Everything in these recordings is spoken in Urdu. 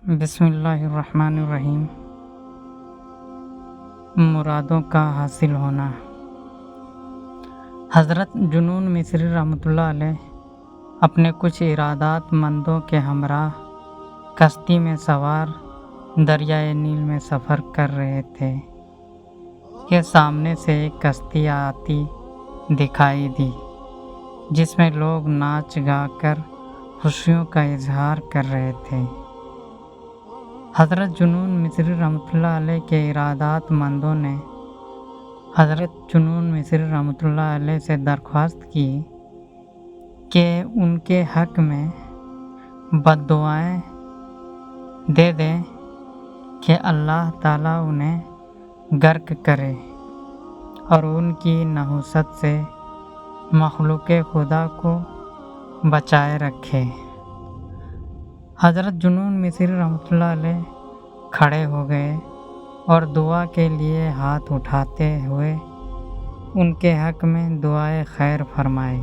بسم اللہ الرحمن الرحیم۔ مرادوں کا حاصل ہونا۔ حضرت جنون مصری رحمۃ اللہ علیہ اپنے کچھ ارادات مندوں کے ہمراہ کشتی میں سوار دریائے نیل میں سفر کر رہے تھے کہ سامنے سے ایک کشتی آتی دکھائی دی جس میں لوگ ناچ گا کر خوشیوں کا اظہار کر رہے تھے۔ حضرت جنون مصری رحمۃ اللہ علیہ کے ارادات مندوں نے حضرت جنون مصری رحمۃ اللہ علیہ سے درخواست کی کہ ان کے حق میں بد دعائیں دے دیں کہ اللہ تعالیٰ انہیں غرق کرے اور ان کی نحوست سے مخلوق خدا کو بچائے رکھے۔ حضرت جنون مصری رحمۃ اللہ علیہ کھڑے ہو گئے اور دعا کے لیے ہاتھ اٹھاتے ہوئے ان کے حق میں دعائے خیر فرمائی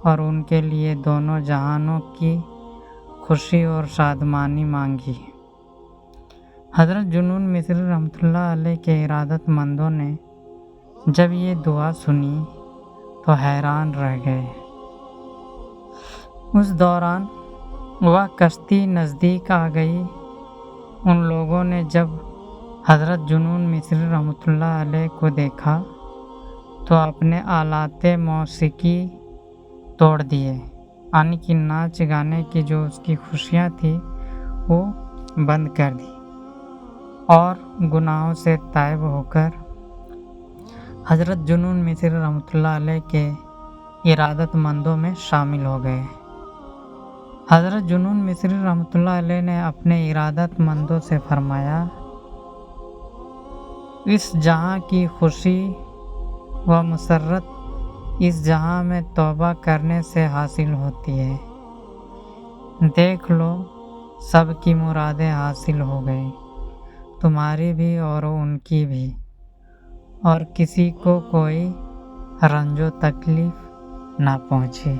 اور ان کے لیے دونوں جہانوں کی خوشی اور شادمانی مانگی۔ حضرت جنون مصری رحمۃ اللہ علیہ کے ارادت مندوں نے جب یہ دعا سنی تو حیران رہ گئے۔ اس دوران وہ کشتی نزدیک آ گئی۔ ان لوگوں نے جب حضرت جنون مصری رحمۃ اللہ علیہ کو دیکھا تو اپنے آلات موسیقی توڑ دیے، یعنی کہ ناچ گانے کی جو اس کی خوشیاں تھیں وہ بند کر دی اور گناہوں سے تائب ہو کر حضرت جنون مصری رحمۃ اللہ علیہ کے ارادت مندوں میں شامل ہو گئے۔ حضرت جنون مصری رحمۃ اللہ علیہ نے اپنے ارادت مندوں سے فرمایا، اس جہاں کی خوشی و مسرت اس جہاں میں توبہ کرنے سے حاصل ہوتی ہے۔ دیکھ لو سب کی مرادیں حاصل ہو گئی، تمہاری بھی اور ان کی بھی، اور کسی کو کوئی رنج و تکلیف نہ پہنچی۔